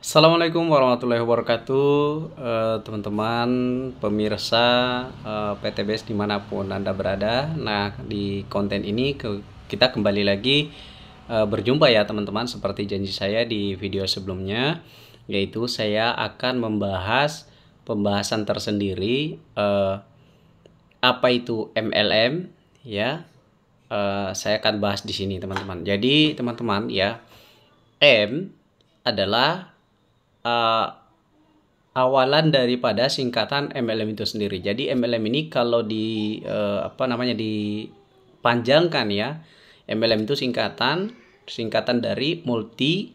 Assalamualaikum warahmatullahi wabarakatuh, teman-teman pemirsa PTBS dimanapun Anda berada. Nah, di konten ini kita kembali lagi berjumpa ya teman-teman, seperti janji saya di video sebelumnya, yaitu saya akan membahas pembahasan tersendiri, apa itu MLM ya. Saya akan bahas di sini teman-teman. Jadi teman-teman ya, M adalah awalan daripada singkatan MLM itu sendiri. Jadi MLM ini kalau dipanjangkan ya, MLM itu singkatan dari multi,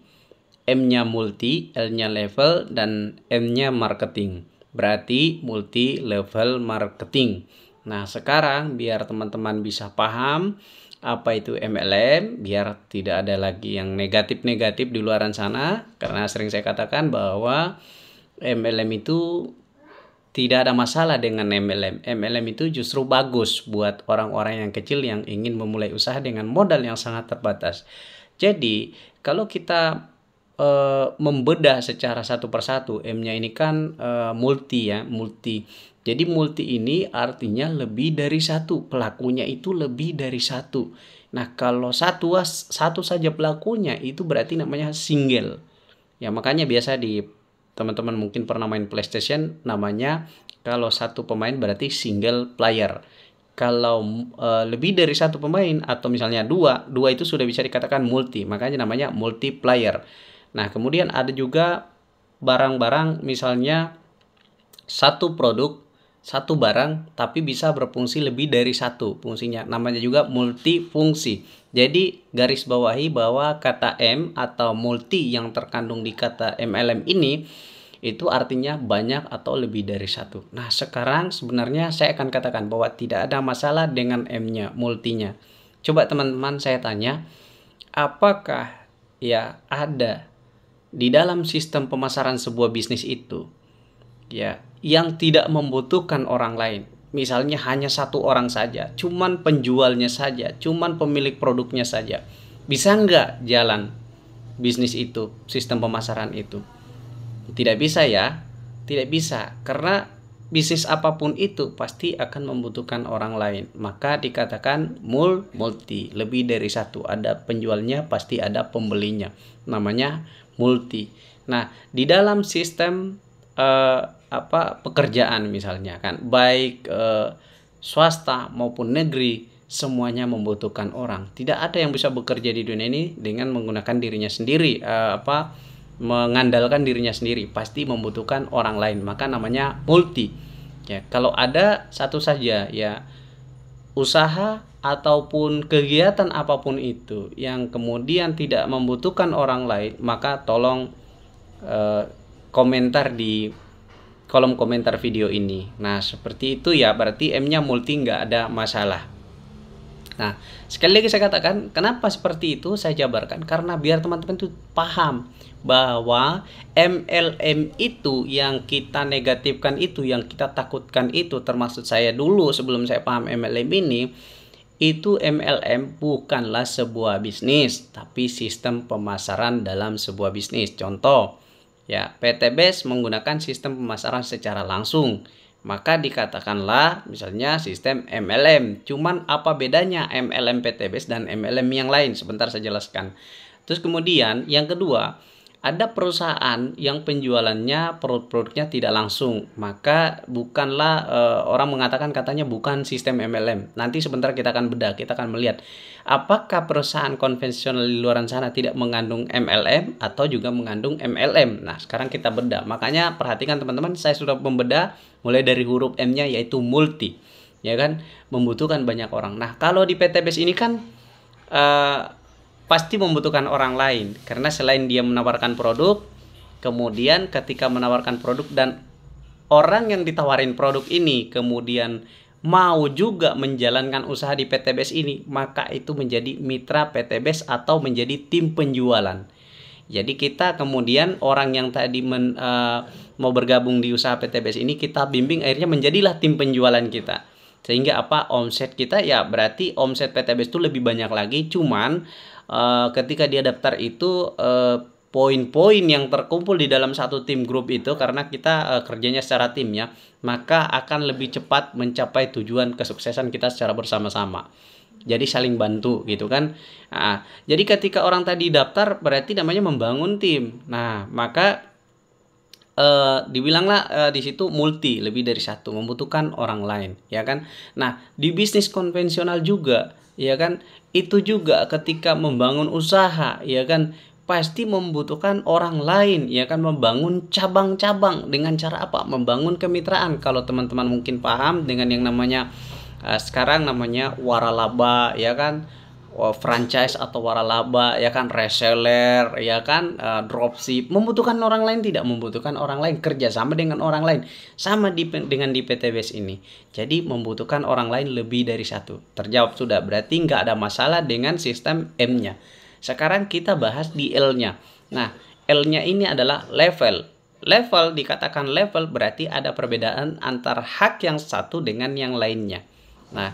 M-nya multi, L-nya level, dan M-nya marketing. Berarti multi level marketing. Nah, sekarang biar teman-teman bisa paham apa itu MLM, biar tidak ada lagi yang negatif-negatif di luaran sana, karena sering saya katakan bahwa MLM itu tidak ada masalah dengan MLM. MLM itu justru bagus buat orang-orang yang kecil yang ingin memulai usaha dengan modal yang sangat terbatas. Jadi kalau kita membedah secara satu persatu, M-nya ini kan multi ya, multi. Jadi multi ini artinya lebih dari satu, pelakunya itu lebih dari satu. Nah, kalau satu saja pelakunya itu berarti namanya single. Ya, makanya biasa di teman-teman mungkin pernah main PlayStation, namanya kalau satu pemain berarti single player. Kalau lebih dari satu pemain atau misalnya dua itu sudah bisa dikatakan multi, makanya namanya multiplayer. Nah, kemudian ada juga barang-barang, misalnya satu produk, satu barang, tapi bisa berfungsi lebih dari satu fungsinya. Namanya juga multifungsi. Jadi garis bawahi bahwa kata M atau multi yang terkandung di kata MLM ini, itu artinya banyak atau lebih dari satu. Nah, sekarang sebenarnya saya akan katakan bahwa tidak ada masalah dengan M-nya, multinya. Coba teman-teman saya tanya, apakah ya ada di dalam sistem pemasaran sebuah bisnis itu ya yang tidak membutuhkan orang lain? Misalnya hanya satu orang saja, cuman penjualnya saja, cuman pemilik produknya saja. Bisa nggak jalan bisnis itu, sistem pemasaran itu? Tidak bisa ya, tidak bisa, karena bisnis apapun itu pasti akan membutuhkan orang lain. Maka dikatakan multi, lebih dari satu. Ada penjualnya, pasti ada pembelinya. Namanya multi. Nah, di dalam sistem pekerjaan misalnya kan, baik swasta maupun negeri, semuanya membutuhkan orang. Tidak ada yang bisa bekerja di dunia ini dengan menggunakan dirinya sendiri, mengandalkan dirinya sendiri, pasti membutuhkan orang lain. Maka namanya multi. Ya, kalau ada satu saja ya usaha ataupun kegiatan apapun itu yang kemudian tidak membutuhkan orang lain, maka tolong komentar di kolom komentar video ini. Nah, seperti itu ya, berarti M-nya multi, nggak ada masalah. Nah, sekali lagi saya katakan, kenapa seperti itu saya jabarkan, karena biar teman-teman itu paham bahwa MLM itu yang kita negatifkan, itu yang kita takutkan, itu termasuk saya dulu sebelum saya paham MLM ini, itu MLM bukanlah sebuah bisnis, tapi sistem pemasaran dalam sebuah bisnis. Contoh ya, PTBS menggunakan sistem pemasaran secara langsung, maka dikatakanlah misalnya sistem MLM. Cuman apa bedanya MLM PTBS dan MLM yang lain? Sebentar saya jelaskan. Terus kemudian yang kedua, ada perusahaan yang penjualannya produk-produknya tidak langsung, maka bukanlah orang mengatakan katanya bukan sistem MLM. Nanti sebentar kita akan bedah, kita akan melihat apakah perusahaan konvensional di luar sana tidak mengandung MLM atau juga mengandung MLM. Nah, sekarang kita bedah. Makanya perhatikan teman-teman, saya sudah membedah mulai dari huruf M-nya, yaitu multi. Ya kan, membutuhkan banyak orang. Nah, kalau di PTBS ini kan pasti membutuhkan orang lain, karena selain dia menawarkan produk, kemudian ketika menawarkan produk dan orang yang ditawarin produk ini kemudian mau juga menjalankan usaha di PTBS ini, maka itu menjadi mitra PTBS atau menjadi tim penjualan. Jadi kita kemudian orang yang tadi mau bergabung di usaha PTBS ini, kita bimbing akhirnya menjadilah tim penjualan kita. Sehingga apa, omset kita ya berarti omset PTBS itu lebih banyak lagi. Cuman ketika dia daftar itu poin-poin yang terkumpul di dalam satu tim grup itu, karena kita kerjanya secara tim ya, maka akan lebih cepat mencapai tujuan kesuksesan kita secara bersama-sama. Jadi saling bantu gitu kan. Nah, jadi ketika orang tadi daftar berarti namanya membangun tim. Nah, maka dibilanglah di situ multi, lebih dari satu, membutuhkan orang lain, ya kan. Nah, di bisnis konvensional juga, ya kan, itu juga ketika membangun usaha, ya kan, pasti membutuhkan orang lain, ya kan, membangun cabang-cabang dengan cara apa? Membangun kemitraan. Kalau teman-teman mungkin paham dengan yang namanya sekarang namanya waralaba, ya kan, franchise atau waralaba, ya kan, reseller, ya kan, dropship. Membutuhkan orang lain, tidak membutuhkan orang lain, kerjasama dengan orang lain, sama dengan di PTBS ini. Jadi membutuhkan orang lain lebih dari satu. Terjawab sudah, berarti nggak ada masalah dengan sistem M-nya. Sekarang kita bahas di L-nya. Nah, L-nya ini adalah level. Level, dikatakan level berarti ada perbedaan antara hak yang satu dengan yang lainnya. Nah,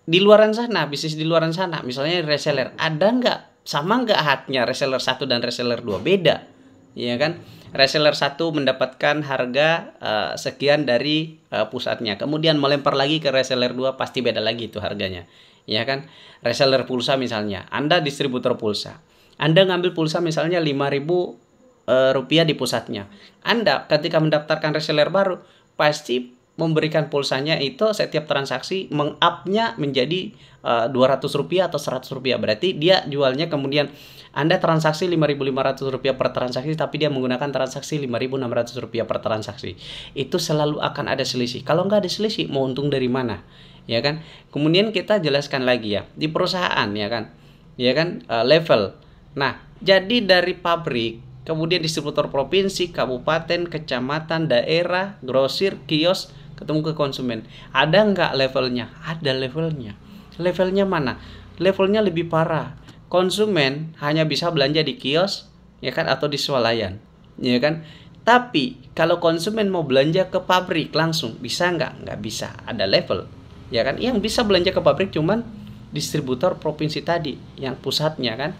di luaran sana, bisnis di luaran sana, misalnya reseller, ada nggak, sama nggak haknya reseller 1 dan reseller 2? Beda, ya kan. Reseller 1 mendapatkan harga sekian dari pusatnya, kemudian melempar lagi ke reseller 2, pasti beda lagi itu harganya, ya kan. Reseller pulsa misalnya, Anda distributor pulsa, Anda ngambil pulsa misalnya 5.000 rupiah di pusatnya. Anda ketika mendaftarkan reseller baru, pasti memberikan pulsanya itu setiap transaksi meng-up-nya menjadi 200 rupiah atau 100 rupiah. Berarti dia jualnya, kemudian Anda transaksi 5.500 rupiah per transaksi, tapi dia menggunakan transaksi 5.600 rupiah per transaksi. Itu selalu akan ada selisih. Kalau nggak ada selisih, mau untung dari mana? Ya kan? Kemudian kita jelaskan lagi ya, di perusahaan, ya kan? Ya kan, level. Nah, jadi dari pabrik, kemudian distributor provinsi, kabupaten, kecamatan, daerah, grosir, kios, ketemu ke konsumen. Ada nggak levelnya? Ada levelnya. Levelnya mana? Levelnya lebih parah. Konsumen hanya bisa belanja di kios, ya kan, atau di swalayan, ya kan. Tapi kalau konsumen mau belanja ke pabrik langsung, bisa nggak? Nggak bisa. Ada level, ya kan. Yang bisa belanja ke pabrik cuman distributor provinsi tadi, yang pusatnya kan.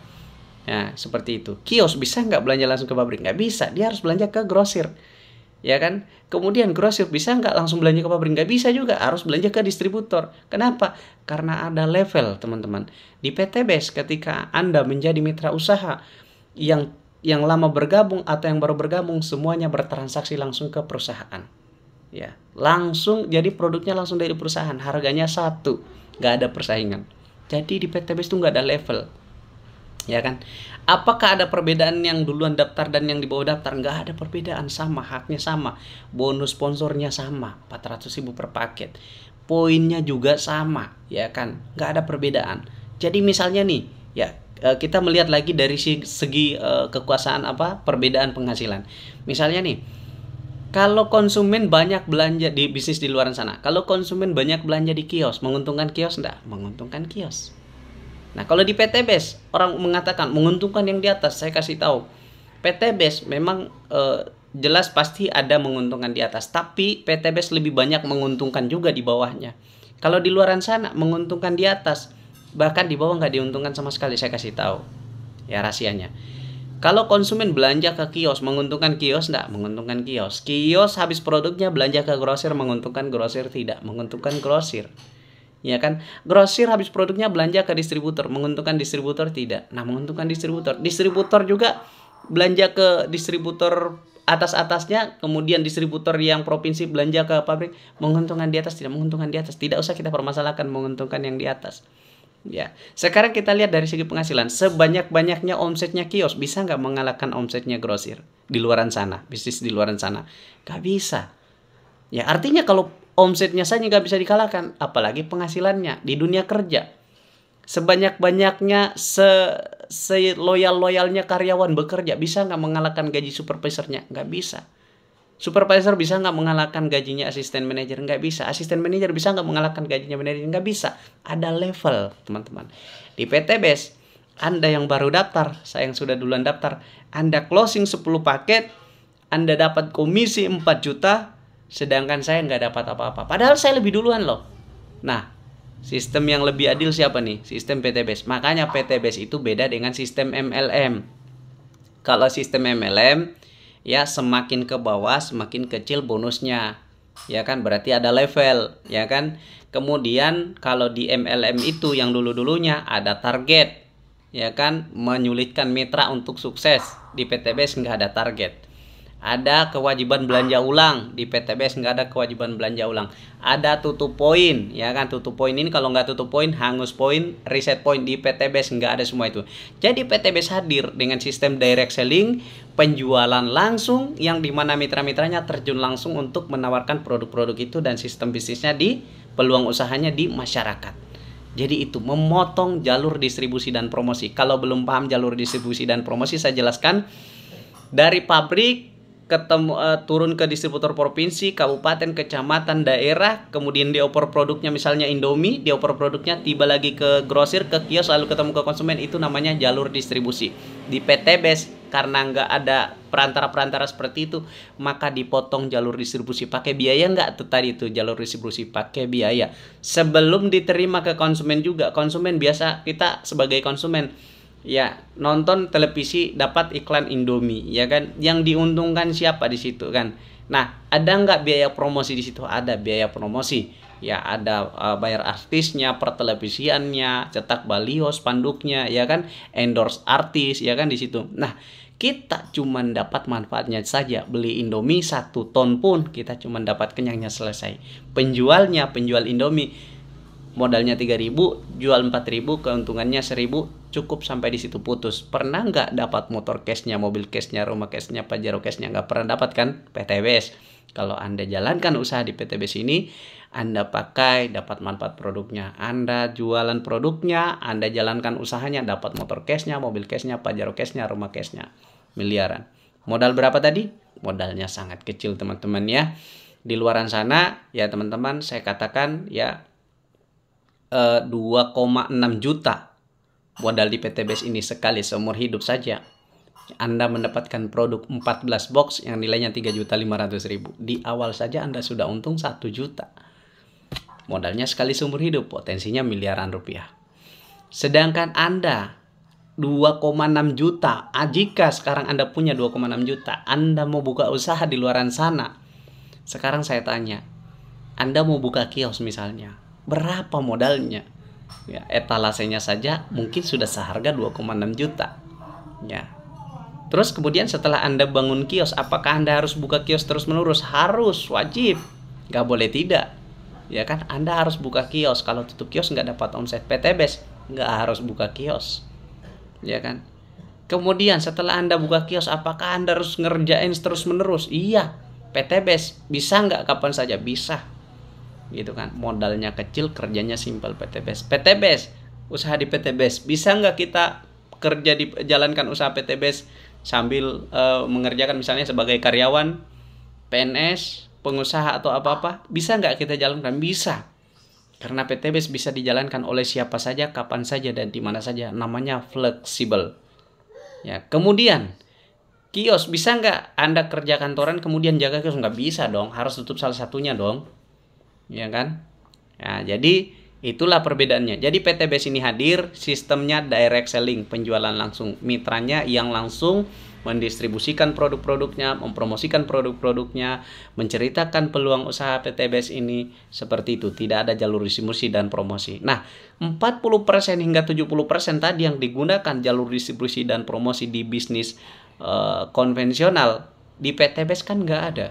Nah, seperti itu. Kios bisa nggak belanja langsung ke pabrik? Nggak bisa. Dia harus belanja ke grosir, ya kan. Kemudian grosir bisa nggak langsung belanja ke pabrik? Nggak bisa juga, harus belanja ke distributor. Kenapa? Karena ada level, teman-teman. Di PTBS ketika Anda menjadi mitra usaha yang lama bergabung atau yang baru bergabung, semuanya bertransaksi langsung ke perusahaan, ya, langsung. Jadi produknya langsung dari perusahaan, harganya satu, nggak ada persaingan. Jadi di PTBS itu nggak ada level, ya kan. Apakah ada perbedaan yang duluan daftar dan yang di bawah daftar? Nggak ada perbedaan, sama, haknya sama, bonus sponsornya sama, 400.000 per paket, poinnya juga sama, ya kan, nggak ada perbedaan. Jadi misalnya nih, ya, kita melihat lagi dari segi kekuasaan perbedaan penghasilan. Misalnya nih, kalau konsumen banyak belanja di bisnis di luar sana, kalau konsumen banyak belanja di kios, menguntungkan kios enggak? Menguntungkan kios. Nah, kalau di PTBS orang mengatakan menguntungkan yang di atas. Saya kasih tahu, PTBS memang jelas pasti ada menguntungkan di atas, tapi PTBS lebih banyak menguntungkan juga di bawahnya. Kalau di luaran sana menguntungkan di atas, bahkan di bawah nggak diuntungkan sama sekali. Saya kasih tahu ya rahasianya. Kalau konsumen belanja ke kios, menguntungkan kios enggak? Menguntungkan kios. Kios habis produknya belanja ke grosir, menguntungkan grosir? Tidak, menguntungkan grosir, ya kan. Grosir habis produknya belanja ke distributor, menguntungkan distributor? Tidak. Nah, menguntungkan distributor. Distributor juga belanja ke distributor atas-atasnya, kemudian distributor yang provinsi belanja ke pabrik, menguntungkan di atas? Tidak, menguntungkan di atas. Tidak usah kita permasalahkan menguntungkan yang di atas, ya. Sekarang kita lihat dari segi penghasilan. Sebanyak-banyaknya omsetnya kios, bisa nggak mengalahkan omsetnya grosir di luaran sana, bisnis di luaran sana? Nggak bisa, ya. Artinya kalau omsetnya saja nggak bisa dikalahkan, apalagi penghasilannya di dunia kerja. Sebanyak-banyaknya, seloyal-loyalnya karyawan bekerja, bisa nggak mengalahkan gaji supervisornya? Nggak bisa. Supervisor bisa nggak mengalahkan gajinya asisten manajer? Nggak bisa. Asisten manajer bisa nggak mengalahkan gajinya manajer? Nggak bisa. Ada level, teman-teman. Di PTBS, Anda yang baru daftar, saya yang sudah duluan daftar, Anda closing 10 paket, Anda dapat komisi 4 juta, sedangkan saya nggak dapat apa-apa. Padahal saya lebih duluan loh. Nah, sistem yang lebih adil siapa nih? Sistem PTBS. Makanya PTBS itu beda dengan sistem MLM. Kalau sistem MLM ya semakin ke bawah semakin kecil bonusnya. Ya kan, berarti ada level, ya kan? Kemudian kalau di MLM itu yang dulu-dulunya ada target, ya kan, menyulitkan mitra untuk sukses. Di PTBS nggak ada target. Ada kewajiban belanja ulang, di PTBS nggak ada kewajiban belanja ulang. Ada tutup poin, ya kan, tutup poin ini kalau nggak tutup poin, hangus poin, reset poin. Di PTBS nggak ada semua itu. Jadi PTBS hadir dengan sistem direct selling, penjualan langsung, yang dimana mitra-mitranya terjun langsung untuk menawarkan produk-produk itu dan sistem bisnisnya di peluang usahanya di masyarakat. Jadi itu memotong jalur distribusi dan promosi. Kalau belum paham jalur distribusi dan promosi, saya jelaskan. Dari pabrik turun ke distributor provinsi, kabupaten, kecamatan, daerah, kemudian dioper produknya misalnya Indomie, dioper produknya tiba lagi ke grosir, ke kios, lalu ketemu ke konsumen, itu namanya jalur distribusi. Di PTBS karena nggak ada perantara-perantara seperti itu, maka dipotong jalur distribusi. Pakai biaya nggak tuh tadi itu jalur distribusi? Pakai biaya. Sebelum diterima ke konsumen juga, konsumen biasa, kita sebagai konsumen ya nonton televisi dapat iklan Indomie, ya kan, yang diuntungkan siapa di situ kan. Nah, ada nggak biaya promosi di situ? Ada biaya promosi, ya ada bayar artisnya, pertelevisiannya, cetak baliho, spanduknya, ya kan, endorse artis, ya kan, di situ. Nah, kita cuman dapat manfaatnya saja. Beli Indomie 1 ton pun kita cuman dapat kenyangnya, selesai. Penjualnya, penjual Indomie, modalnya 3.000, jual 4.000, keuntungannya 1.000, cukup sampai di situ, putus. Pernah nggak dapat motor cashnya, mobil cashnya, rumah cashnya, Pajero cashnya? Nggak pernah dapat kan? PTBS. Kalau Anda jalankan usaha di PTBS ini, Anda pakai, dapat manfaat produknya. Anda jualan produknya, Anda jalankan usahanya, dapat motor cashnya, mobil cashnya, Pajero cashnya, rumah cashnya. Miliaran. Modal berapa tadi? Modalnya sangat kecil, teman-teman ya. Di luaran sana, ya teman-teman, saya katakan ya 2,6 juta modal di PTBS ini sekali seumur hidup saja. Anda mendapatkan produk 14 box yang nilainya 3.500.000. Di awal saja Anda sudah untung 1 juta. Modalnya sekali seumur hidup, potensinya miliaran rupiah. Sedangkan Anda 2,6 juta. Jika sekarang Anda punya 2,6 juta, Anda mau buka usaha di luaran sana. Sekarang saya tanya, Anda mau buka kios misalnya, berapa modalnya? Ya, etalasenya saja mungkin sudah seharga 2,6 juta. Ya. Terus kemudian setelah Anda bangun kios, apakah Anda harus buka kios terus-menerus? Harus, wajib. Nggak boleh tidak. Ya kan, Anda harus buka kios. Kalau tutup kios nggak dapat omset. PTBS nggak harus buka kios. Ya kan. Kemudian setelah Anda buka kios, apakah Anda harus ngerjain terus-menerus? Iya. PTBS bisa nggak kapan saja? Bisa. Gitu kan, modalnya kecil, kerjanya simpel. PTBS, usaha di PTBS, bisa nggak kita kerja jalankan usaha PTBS sambil mengerjakan misalnya sebagai karyawan, PNS, pengusaha atau apa-apa? Bisa nggak kita jalankan? Bisa, karena PTBS bisa dijalankan oleh siapa saja, kapan saja, dan di mana saja. Namanya fleksibel. Ya, kemudian kios, bisa nggak Anda kerja kantoran kemudian jaga kios? Nggak bisa dong, harus tutup salah satunya dong. Ya kan? Nah, jadi itulah perbedaannya. Jadi PTBS ini hadir, sistemnya direct selling, penjualan langsung. Mitranya yang langsung mendistribusikan produk-produknya, mempromosikan produk-produknya, menceritakan peluang usaha PTBS ini, seperti itu. Tidak ada jalur distribusi dan promosi. Nah, 40% hingga 70% tadi yang digunakan jalur distribusi dan promosi di bisnis konvensional, di PTBS kan nggak ada.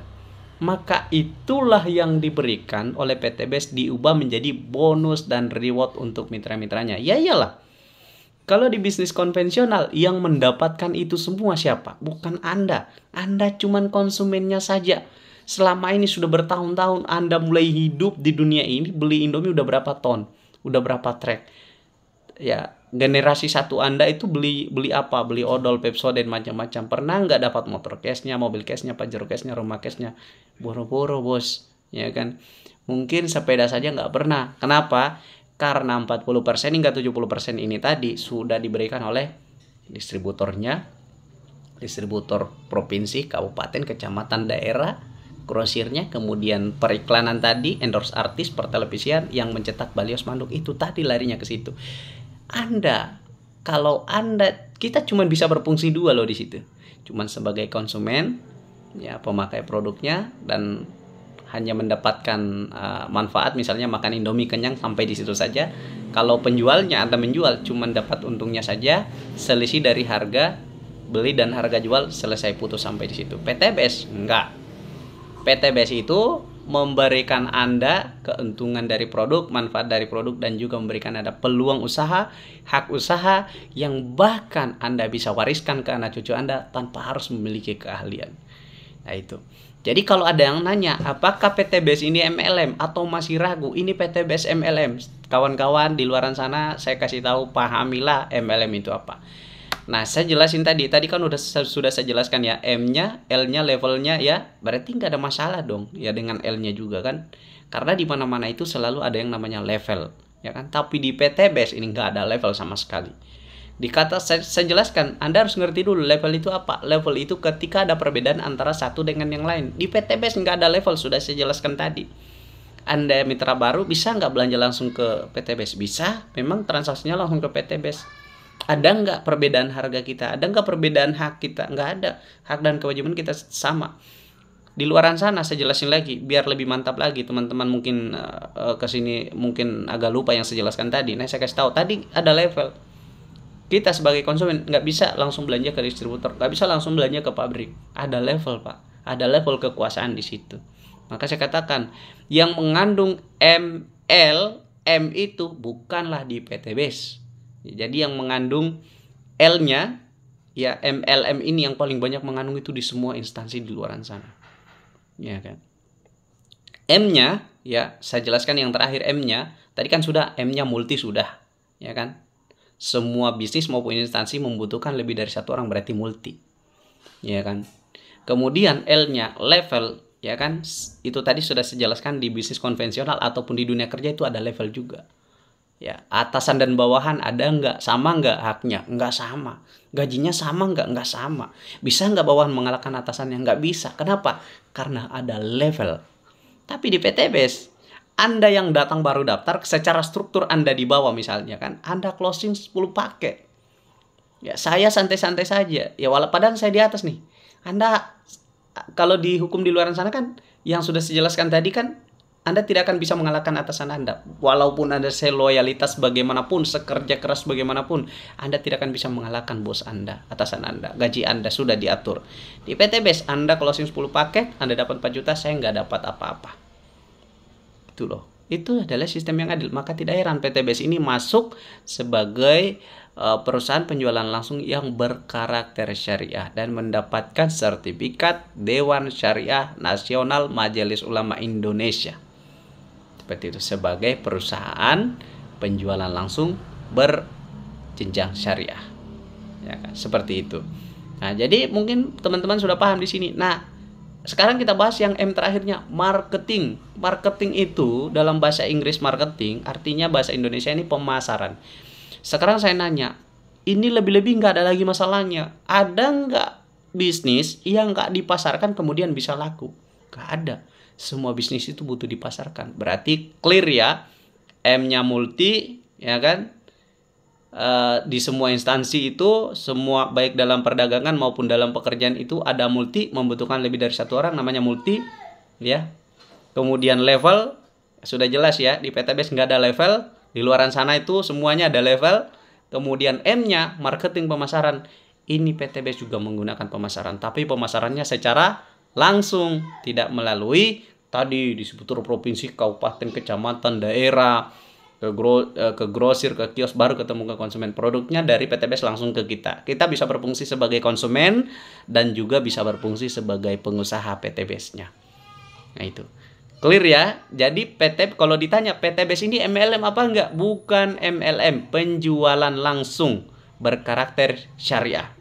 Maka itulah yang diberikan oleh PTBS, diubah menjadi bonus dan reward untuk mitra-mitranya. Ya iyalah, kalau di bisnis konvensional yang mendapatkan itu semua siapa? Bukan Anda. Anda cuman konsumennya saja. Selama ini sudah bertahun-tahun Anda mulai hidup di dunia ini, beli Indomie udah berapa ton? Udah berapa trek? Ya, generasi satu Anda itu beli apa? Beli odol, Pepsodent, macam-macam. Pernah nggak dapat motor cashnya, mobil cashnya, Pajero cashnya, rumah cashnya? Boro-boro, bos, ya kan? Mungkin sepeda saja nggak pernah. Kenapa? Karena 40% hingga 70% ini tadi sudah diberikan oleh distributornya, distributor provinsi, kabupaten, kecamatan, daerah, grosirnya, kemudian periklanan tadi, endorse artis, pertelevisian, yang mencetak baliho, spanduk, itu tadi larinya ke situ. Kalau Anda kita cuma bisa berfungsi dua loh di situ. Cuman sebagai konsumen, ya pemakai produknya, dan hanya mendapatkan manfaat, misalnya makan Indomie kenyang sampai di situ saja. Kalau penjualnya, Anda menjual cuma dapat untungnya saja, selisih dari harga beli dan harga jual selesai, putus sampai di situ. PTBS enggak. PTBS itu memberikan Anda keuntungan dari produk, manfaat dari produk, dan juga memberikan Anda peluang usaha, hak usaha yang bahkan Anda bisa wariskan ke anak cucu Anda tanpa harus memiliki keahlian. Nah itu. Jadi kalau ada yang nanya, apakah PTBS ini MLM atau masih ragu, ini PTBS MLM. Kawan-kawan di luaran sana, saya kasih tahu, pahamilah MLM itu apa. Nah, saya jelasin tadi kan sudah saya jelaskan ya, M-nya, L-nya, levelnya ya, berarti nggak ada masalah dong ya dengan L-nya juga kan. Karena di mana-mana itu selalu ada yang namanya level, ya kan. Tapi di PTBS ini nggak ada level sama sekali. Saya jelaskan, Anda harus ngerti dulu level itu apa. Level itu ketika ada perbedaan antara satu dengan yang lain. Di PTBS nggak ada level, sudah saya jelaskan tadi. Anda mitra baru bisa nggak belanja langsung ke PTBS? Bisa, memang transaksinya langsung ke PTBS. Ada nggak perbedaan harga kita? Ada nggak perbedaan hak kita? Nggak ada. Hak dan kewajiban kita sama. Di luaran sana saya jelasin lagi, biar lebih mantap lagi. Teman-teman mungkin kesini mungkin agak lupa yang saya jelaskan tadi. Nah, saya kasih tahu, tadi ada level. Kita sebagai konsumen nggak bisa langsung belanja ke distributor, nggak bisa langsung belanja ke pabrik. Ada level, Pak. Ada level kekuasaan di situ. Maka saya katakan, yang mengandung M itu bukanlah di PTBS. Jadi yang mengandung L-nya, ya MLM ini yang paling banyak mengandung itu di semua instansi di luaran sana. Ya kan. M-nya, ya saya jelaskan yang terakhir M-nya. Tadi kan sudah, M-nya multi sudah. Ya kan. Semua bisnis maupun instansi membutuhkan lebih dari satu orang, berarti multi. Ya kan. Kemudian L-nya level, ya kan. Itu tadi sudah saya jelaskan, di bisnis konvensional ataupun di dunia kerja itu ada level juga. Ya, atasan dan bawahan ada nggak? Sama nggak haknya? Nggak sama. Gajinya sama nggak? Nggak sama. Bisa nggak bawahan mengalahkan atasannya? Nggak bisa. Kenapa? Karena ada level. Tapi di PTBS, Anda yang datang baru daftar, secara struktur Anda di bawah misalnya kan, Anda closing 10 paket. Ya, saya santai-santai saja. Ya, padahal saya di atas nih. Anda, kalau dihukum di luar sana kan, yang sudah saya jelaskan tadi kan, Anda tidak akan bisa mengalahkan atasan Anda. Walaupun Anda loyalitas bagaimanapun, sekerja keras bagaimanapun, Anda tidak akan bisa mengalahkan bos Anda, atasan Anda. Gaji Anda sudah diatur. Di PTBS, Anda closing 10 paket, Anda dapat 4 juta, saya nggak dapat apa-apa. Itu loh. Itu adalah sistem yang adil. Maka tidak heran PTBS ini masuk sebagai perusahaan penjualan langsung yang berkarakter syariah dan mendapatkan sertifikat Dewan Syariah Nasional Majelis Ulama Indonesia. Seperti itu, sebagai perusahaan penjualan langsung berjenjang syariah. Ya kan? Seperti itu. Nah, jadi mungkin teman-teman sudah paham di sini. Nah, sekarang kita bahas yang M terakhirnya, marketing. Marketing itu dalam bahasa Inggris marketing, artinya bahasa Indonesia ini pemasaran. Sekarang saya nanya, ini lebih-lebih nggak ada lagi masalahnya. Ada nggak bisnis yang nggak dipasarkan kemudian bisa laku? Nggak ada. Semua bisnis itu butuh dipasarkan. Berarti clear ya, M-nya multi, ya kan? Di semua instansi itu, semua baik dalam perdagangan maupun dalam pekerjaan itu ada multi, membutuhkan lebih dari satu orang, namanya multi, ya. Kemudian level, sudah jelas ya, di PTBS nggak ada level, di luaran sana itu semuanya ada level. Kemudian M-nya marketing pemasaran, ini PTBS juga menggunakan pemasaran, tapi pemasarannya secara langsung, tidak melalui tadi disebut provinsi, kabupaten, kecamatan, daerah, ke grosir, ke kios, baru ketemu ke konsumen. Produknya dari PTBS langsung ke kita. Kita bisa berfungsi sebagai konsumen dan juga bisa berfungsi sebagai pengusaha PTBS-nya. Nah itu clear ya. Jadi kalau ditanya PTBS ini MLM apa enggak? Bukan MLM, penjualan langsung berkarakter syariah.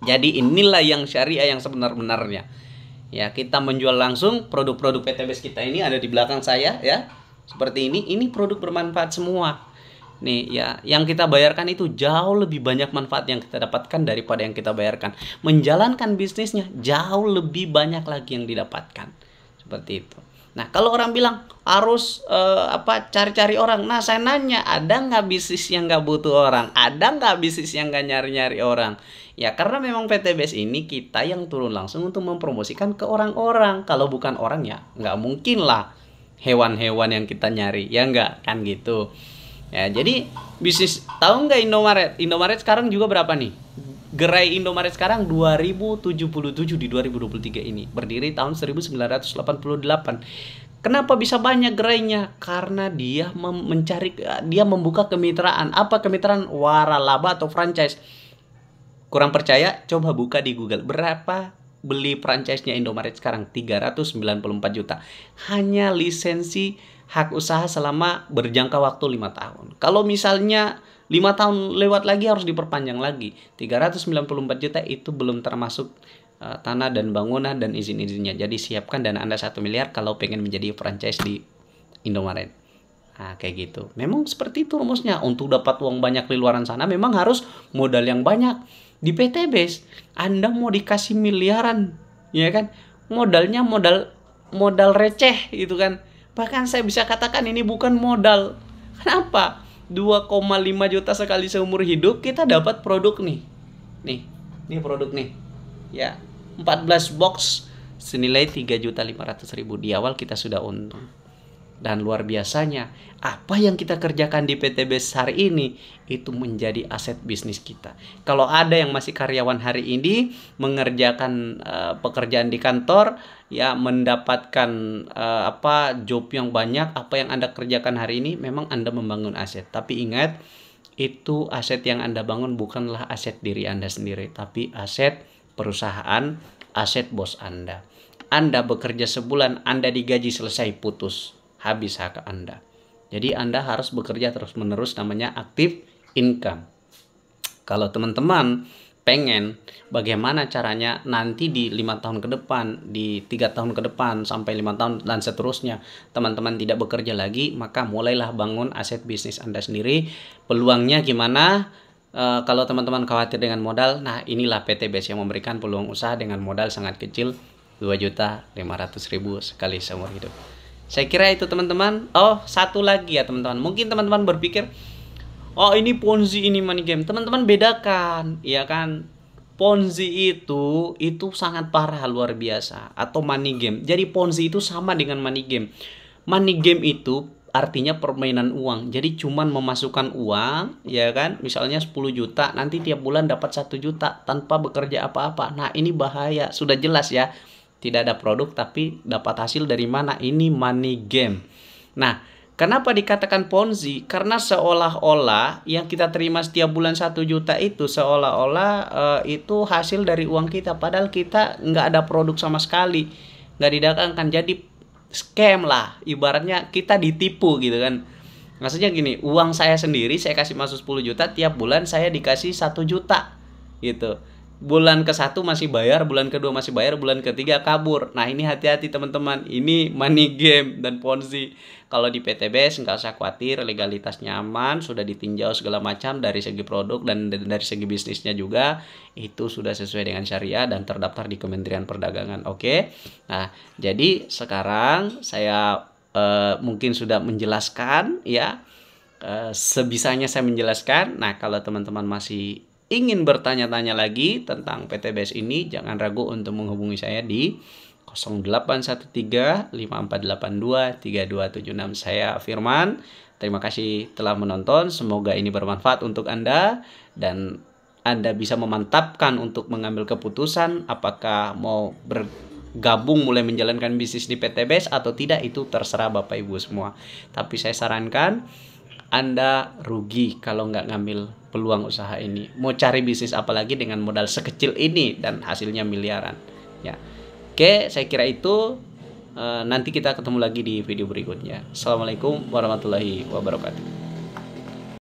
Jadi inilah yang syariah yang sebenar-benarnya. Ya, kita menjual langsung produk-produk PTBS kita ini ada di belakang saya ya. Seperti ini produk bermanfaat semua. Nih ya, yang kita bayarkan itu jauh lebih banyak manfaat yang kita dapatkan daripada yang kita bayarkan. Menjalankan bisnisnya jauh lebih banyak lagi yang didapatkan. Seperti itu. Nah, kalau orang bilang harus cari-cari orang. Nah, saya nanya, ada nggak bisnis yang nggak butuh orang? Ada nggak bisnis yang nggak nyari-nyari orang? Ya, karena memang PTBS ini kita yang turun langsung untuk mempromosikan ke orang-orang. Kalau bukan orang ya nggak mungkin lah hewan-hewan yang kita nyari. Ya nggak, kan gitu. Ya, jadi bisnis, tahu nggak Indomaret? Indomaret sekarang juga berapa nih? Gerai Indomaret sekarang 2077 di 2023 ini. Berdiri tahun 1988. Kenapa bisa banyak gerainya? Karena dia dia membuka kemitraan. Apa kemitraan? Waralaba atau franchise. Kurang percaya? Coba buka di Google. Berapa beli franchise-nya Indomaret sekarang? 394 juta. Hanya lisensi hak usaha selama berjangka waktu 5 tahun. Kalau misalnya 5 tahun lewat lagi harus diperpanjang lagi. 394 juta itu belum termasuk tanah dan bangunan dan izin-izinnya. Jadi siapkan dana Anda 1 miliar kalau pengen menjadi franchise di Indomaret. Nah, kayak gitu. Memang seperti itu rumusnya. Untuk dapat uang banyak di luaran sana memang harus modal yang banyak. Di PTBS Anda mau dikasih miliaran, ya kan? Modalnya modal receh gitu kan. Bahkan saya bisa katakan ini bukan modal. Kenapa? 2,5 juta sekali seumur hidup kita dapat produk nih. Nih produk nih. Ya, 14 box senilai 3.500.000. Di awal kita sudah untung. Dan luar biasanya, apa yang kita kerjakan di PTBS hari ini itu menjadi aset bisnis kita. Kalau ada yang masih karyawan hari ini mengerjakan pekerjaan di kantor, ya mendapatkan job yang banyak, apa yang Anda kerjakan hari ini memang Anda membangun aset. Tapi ingat, itu aset yang Anda bangun bukanlah aset diri Anda sendiri, tapi aset perusahaan, aset bos Anda. Anda bekerja sebulan, Anda digaji, selesai, putus, habis hak Anda. Jadi Anda harus bekerja terus-menerus, namanya active income. Kalau teman-teman pengen bagaimana caranya nanti di 5 tahun ke depan, di 3 tahun ke depan, sampai 5 tahun dan seterusnya, teman-teman tidak bekerja lagi, maka mulailah bangun aset bisnis Anda sendiri. Peluangnya gimana? Kalau teman-teman khawatir dengan modal, nah inilah PTBS yang memberikan peluang usaha dengan modal sangat kecil, 2.500.000 sekali seumur hidup. Saya kira itu teman-teman. Oh, satu lagi ya teman-teman. Mungkin teman-teman berpikir, oh ini Ponzi, ini money game. Teman-teman bedakan, ya kan? Ponzi itu sangat parah, luar biasa. Atau money game. Jadi Ponzi itu sama dengan money game. Money game itu artinya permainan uang. Jadi cuman memasukkan uang, ya kan? Misalnya 10 juta, nanti tiap bulan dapat 1 juta tanpa bekerja apa-apa. Nah, ini bahaya. Sudah jelas ya. Tidak ada produk tapi dapat hasil dari mana? Ini money game. Nah, kenapa dikatakan Ponzi? Karena seolah-olah yang kita terima setiap bulan 1 juta itu seolah-olah itu hasil dari uang kita. Padahal kita nggak ada produk sama sekali. Nggak didatangkan. Jadi scam lah. Ibaratnya kita ditipu gitu kan. Maksudnya gini, uang saya sendiri saya kasih masuk 10 juta, tiap bulan saya dikasih 1 juta gitu. Bulan ke-1 masih bayar, bulan kedua masih bayar, bulan ketiga kabur. Nah, ini hati-hati teman-teman. Ini money game dan Ponzi. Kalau di PTBS nggak usah khawatir, legalitasnya aman, sudah ditinjau segala macam dari segi produk dan dari segi bisnisnya juga. Itu sudah sesuai dengan syariah dan terdaftar di Kementerian Perdagangan. Oke. Nah, jadi sekarang saya mungkin sudah menjelaskan ya. Sebisanya saya menjelaskan. Nah, kalau teman-teman masih ingin bertanya-tanya lagi tentang PTBS ini, jangan ragu untuk menghubungi saya di 0813-5482-3276. Saya Firman. Terima kasih telah menonton. Semoga ini bermanfaat untuk Anda dan Anda bisa memantapkan untuk mengambil keputusan apakah mau bergabung mulai menjalankan bisnis di PTBS atau tidak. Itu terserah Bapak Ibu semua. Tapi saya sarankan Anda rugi kalau nggak ngambil peluang usaha ini. Mau cari bisnis apalagi dengan modal sekecil ini dan hasilnya miliaran. Ya, oke, saya kira itu. Nanti kita ketemu lagi di video berikutnya. Assalamualaikum warahmatullahi wabarakatuh.